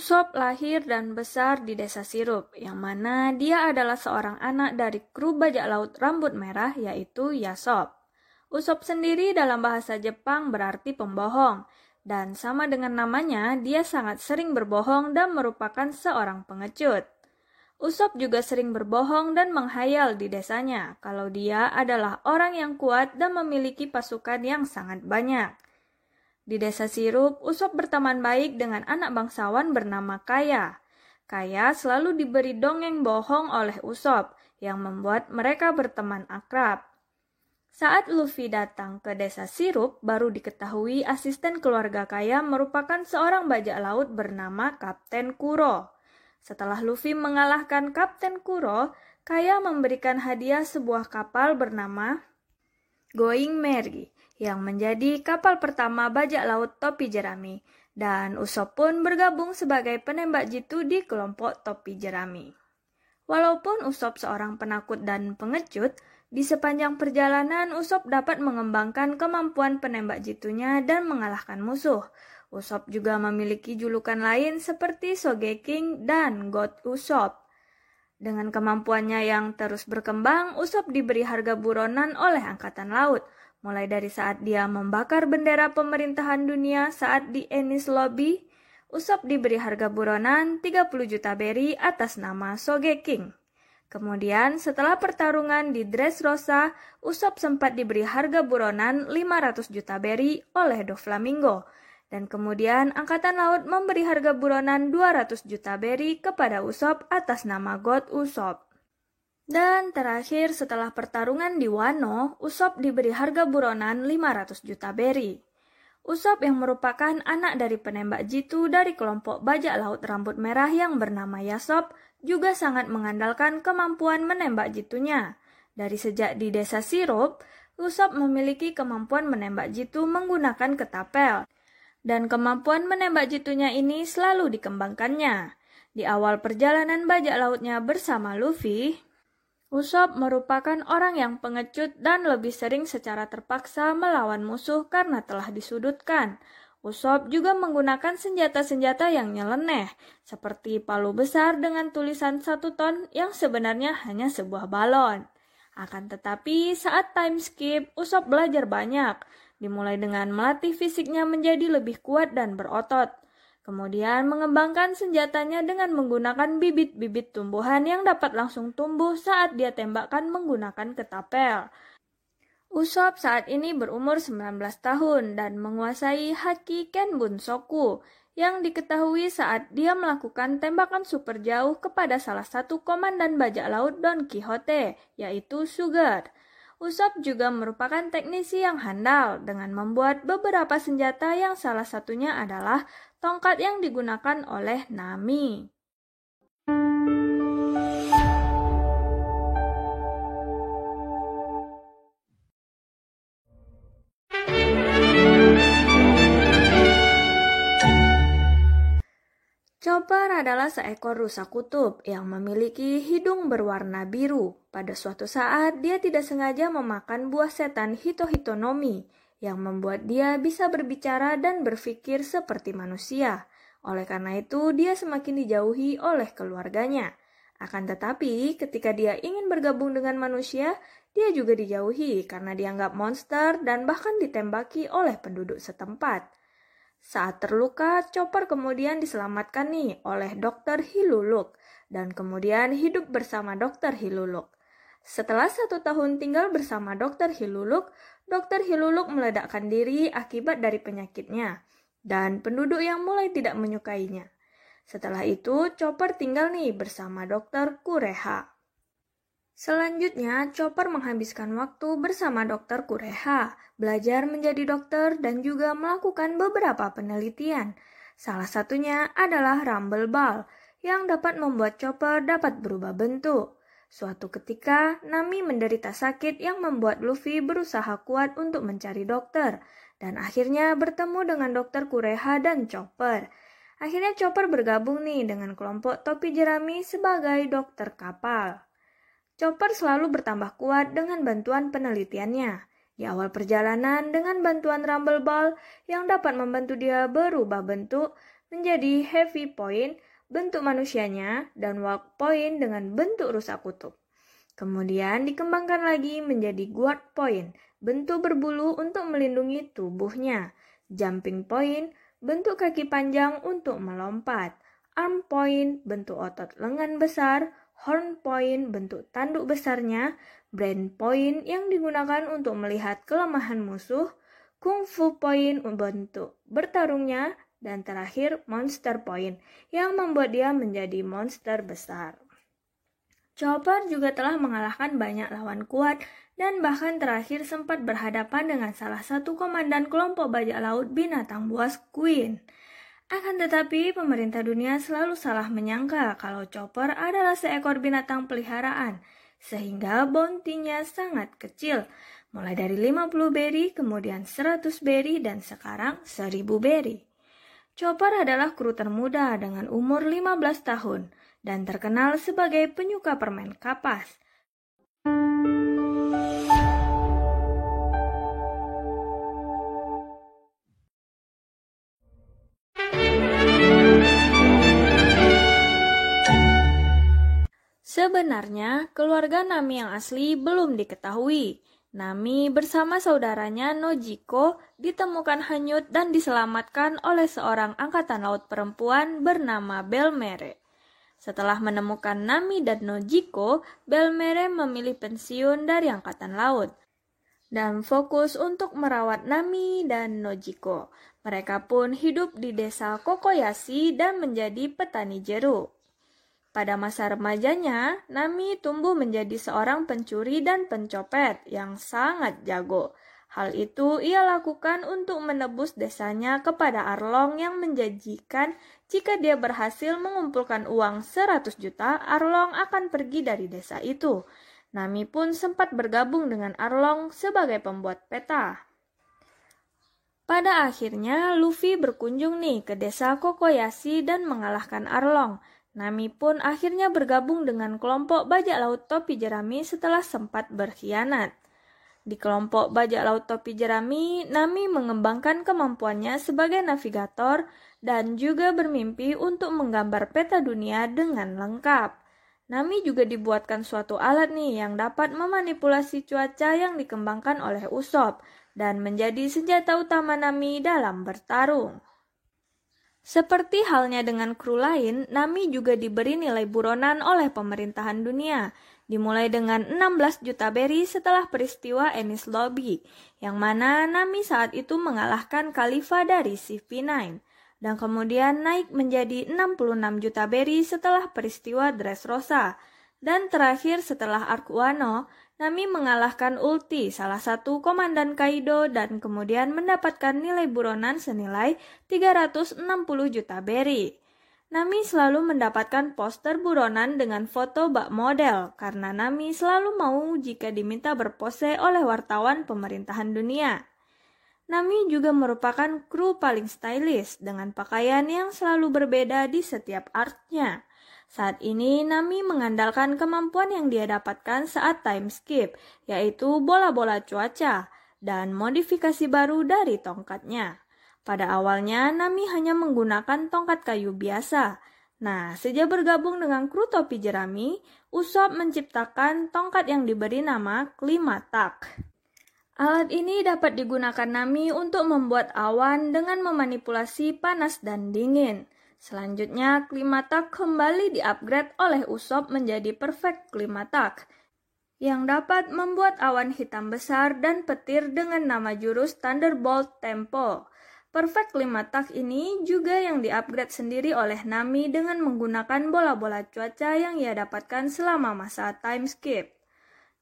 Usop lahir dan besar di Desa Sirup, yang mana dia adalah seorang anak dari kru bajak laut rambut merah, yaitu Yasop. Usop sendiri dalam bahasa Jepang berarti pembohong, dan sama dengan namanya, dia sangat sering berbohong dan merupakan seorang pengecut. Usop juga sering berbohong dan menghayal di desanya, kalau dia adalah orang yang kuat dan memiliki pasukan yang sangat banyak. Di Desa Sirup, Usop berteman baik dengan anak bangsawan bernama Kaya. Kaya selalu diberi dongeng bohong oleh Usop, yang membuat mereka berteman akrab. Saat Luffy datang ke Desa Sirup, baru diketahui asisten keluarga Kaya merupakan seorang bajak laut bernama Kapten Kuro. Setelah Luffy mengalahkan Kapten Kuro, Kaya memberikan hadiah sebuah kapal bernama Going Merry, yang menjadi kapal pertama bajak laut topi jerami, dan Usop pun bergabung sebagai penembak jitu di kelompok topi jerami. Walaupun Usop seorang penakut dan pengecut, di sepanjang perjalanan Usop dapat mengembangkan kemampuan penembak jitunya dan mengalahkan musuh. Usop juga memiliki julukan lain seperti Sogeking dan God Usop. Dengan kemampuannya yang terus berkembang, Usop diberi harga buronan oleh Angkatan Laut, mulai dari saat dia membakar bendera pemerintahan dunia saat di Enies Lobby. Usop diberi harga buronan 30 juta beri atas nama Sogeking. Kemudian setelah pertarungan di Dressrosa, Usop sempat diberi harga buronan 500 juta beri oleh Doflamingo. Dan kemudian Angkatan Laut memberi harga buronan 200 juta beri kepada Usop atas nama God Usop. Dan terakhir setelah pertarungan di Wano, Usop diberi harga buronan 500 juta beri. Usop yang merupakan anak dari penembak jitu dari kelompok bajak laut rambut merah yang bernama Yasop juga sangat mengandalkan kemampuan menembak jitunya. Dari sejak di Desa Sirup, Usop memiliki kemampuan menembak jitu menggunakan ketapel. Dan kemampuan menembak jitunya ini selalu dikembangkannya. Di awal perjalanan bajak lautnya bersama Luffy, Usop merupakan orang yang pengecut dan lebih sering secara terpaksa melawan musuh karena telah disudutkan. Usop juga menggunakan senjata-senjata yang nyeleneh, seperti palu besar dengan tulisan 1 ton yang sebenarnya hanya sebuah balon. Akan tetapi saat time skip, Usop belajar banyak, dimulai dengan melatih fisiknya menjadi lebih kuat dan berotot. Kemudian mengembangkan senjatanya dengan menggunakan bibit-bibit tumbuhan yang dapat langsung tumbuh saat dia tembakkan menggunakan ketapel. Usop saat ini berumur 19 tahun dan menguasai Haki Kenbunsoku yang diketahui saat dia melakukan tembakan super jauh kepada salah satu komandan bajak laut Don Quixote, yaitu Sugar. Usop juga merupakan teknisi yang handal dengan membuat beberapa senjata yang salah satunya adalah tongkat yang digunakan oleh Nami. Chopper adalah seekor rusa kutub yang memiliki hidung berwarna biru. Pada suatu saat, dia tidak sengaja memakan buah setan Hito-Hitonomi yang membuat dia bisa berbicara dan berpikir seperti manusia. Oleh karena itu, dia semakin dijauhi oleh keluarganya. Akan tetapi, ketika dia ingin bergabung dengan manusia, dia juga dijauhi karena dianggap monster dan bahkan ditembaki oleh penduduk setempat. Saat terluka, Chopper kemudian diselamatkan oleh Dr. Hiluluk dan kemudian hidup bersama Dr. Hiluluk. Setelah 1 tahun tinggal bersama Dr. Hiluluk, Dr. Hiluluk meledakkan diri akibat dari penyakitnya dan penduduk yang mulai tidak menyukainya. Setelah itu, Chopper tinggal bersama Dr. Kureha. Selanjutnya, Chopper menghabiskan waktu bersama Dr. Kureha, belajar menjadi dokter dan juga melakukan beberapa penelitian. Salah satunya adalah Rumble Ball, yang dapat membuat Chopper dapat berubah bentuk. Suatu ketika, Nami menderita sakit yang membuat Luffy berusaha kuat untuk mencari dokter, dan akhirnya bertemu dengan Dokter Kureha dan Chopper. Akhirnya Chopper bergabung nih dengan kelompok topi jerami sebagai dokter kapal. Chopper selalu bertambah kuat dengan bantuan penelitiannya. Di awal perjalanan dengan bantuan Rumble Ball yang dapat membantu dia berubah bentuk menjadi Heavy Point, bentuk manusianya, dan Walk Point dengan bentuk rusa kutub. Kemudian dikembangkan lagi menjadi Guard Point, bentuk berbulu untuk melindungi tubuhnya. Jumping Point, bentuk kaki panjang untuk melompat. Arm Point, bentuk otot lengan besar. Horn Point, bentuk tanduk besarnya. Brain Point yang digunakan untuk melihat kelemahan musuh. Kung Fu Point, bentuk bertarungnya. Dan terakhir Monster Point, yang membuat dia menjadi monster besar. Chopper juga telah mengalahkan banyak lawan kuat dan bahkan terakhir sempat berhadapan dengan salah satu komandan kelompok bajak laut binatang buas Queen. Akan tetapi pemerintah dunia selalu salah menyangka kalau Chopper adalah seekor binatang peliharaan, sehingga bounty-nya sangat kecil, mulai dari 50 berry, kemudian 100 berry, dan sekarang 1000 berry. Chopper adalah kru termuda dengan umur 15 tahun dan terkenal sebagai penyuka permen kapas. Sebenarnya, keluarga Nami yang asli belum diketahui. Nami bersama saudaranya Nojiko ditemukan hanyut dan diselamatkan oleh seorang angkatan laut perempuan bernama Belmere. Setelah menemukan Nami dan Nojiko, Belmere memilih pensiun dari angkatan laut dan fokus untuk merawat Nami dan Nojiko. Mereka pun hidup di desa Kokoyashi dan menjadi petani jeruk. Pada masa remajanya, Nami tumbuh menjadi seorang pencuri dan pencopet yang sangat jago. Hal itu ia lakukan untuk menebus desanya kepada Arlong yang menjanjikan jika dia berhasil mengumpulkan uang 100 juta, Arlong akan pergi dari desa itu. Nami pun sempat bergabung dengan Arlong sebagai pembuat peta. Pada akhirnya, Luffy berkunjung nih ke desa Kokoyashi dan mengalahkan Arlong. Nami pun akhirnya bergabung dengan kelompok bajak laut topi jerami setelah sempat berkhianat. Di kelompok bajak laut topi jerami, Nami mengembangkan kemampuannya sebagai navigator dan juga bermimpi untuk menggambar peta dunia dengan lengkap. Nami juga dibuatkan suatu alat nih yang dapat memanipulasi cuaca yang dikembangkan oleh Usopp dan menjadi senjata utama Nami dalam bertarung. Seperti halnya dengan kru lain, Nami juga diberi nilai buronan oleh pemerintahan dunia, dimulai dengan 16 juta berry setelah peristiwa Enies Lobby, yang mana Nami saat itu mengalahkan Khalifah dari CP9, dan kemudian naik menjadi 66 juta berry setelah peristiwa Dressrosa, dan terakhir setelah Arc Wano, Nami mengalahkan Ulti, salah satu komandan Kaido, dan kemudian mendapatkan nilai buronan senilai 360 juta berry. Nami selalu mendapatkan poster buronan dengan foto bak model, karena Nami selalu mau jika diminta berpose oleh wartawan pemerintahan dunia. Nami juga merupakan kru paling stylish, dengan pakaian yang selalu berbeda di setiap arc-nya. Saat ini, Nami mengandalkan kemampuan yang dia dapatkan saat time skip, yaitu bola-bola cuaca, dan modifikasi baru dari tongkatnya. Pada awalnya, Nami hanya menggunakan tongkat kayu biasa. Nah, sejak bergabung dengan kru topi jerami, Usopp menciptakan tongkat yang diberi nama Klimatak. Alat ini dapat digunakan Nami untuk membuat awan dengan memanipulasi panas dan dingin. Selanjutnya, Klimatak kembali di-upgrade oleh Usopp menjadi Perfect Klimatak, yang dapat membuat awan hitam besar dan petir dengan nama jurus Thunderbolt Tempo. Perfect Klimatak ini juga yang di-upgrade sendiri oleh Nami dengan menggunakan bola-bola cuaca yang ia dapatkan selama masa time skip.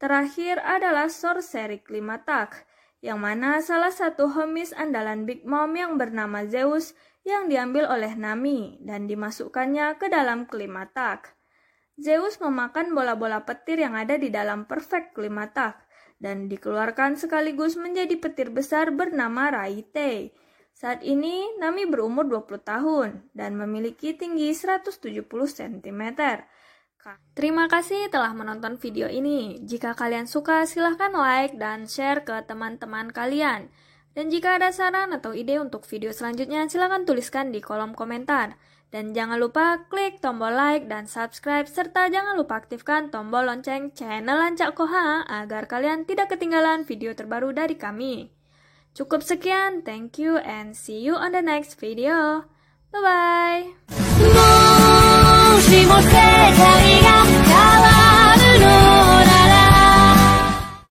Terakhir adalah Sorcery Klimatak, yang mana salah satu homies andalan Big Mom yang bernama Zeus yang diambil oleh Nami dan dimasukkannya ke dalam Klimatak. Zeus memakan bola-bola petir yang ada di dalam Perfect Klimatak dan dikeluarkan sekaligus menjadi petir besar bernama Raite. Saat ini Nami berumur 20 tahun dan memiliki tinggi 170 cm. Terima kasih telah menonton video ini. Jika kalian suka, silahkan like dan share ke teman-teman kalian. Dan jika ada saran atau ide untuk video selanjutnya, silahkan tuliskan di kolom komentar. Dan jangan lupa klik tombol like dan subscribe, serta jangan lupa aktifkan tombol lonceng channel Lancak Koha agar kalian tidak ketinggalan video terbaru dari kami. Cukup sekian, thank you and see you on the next video. Bye-bye! もしも世界が変わるのなら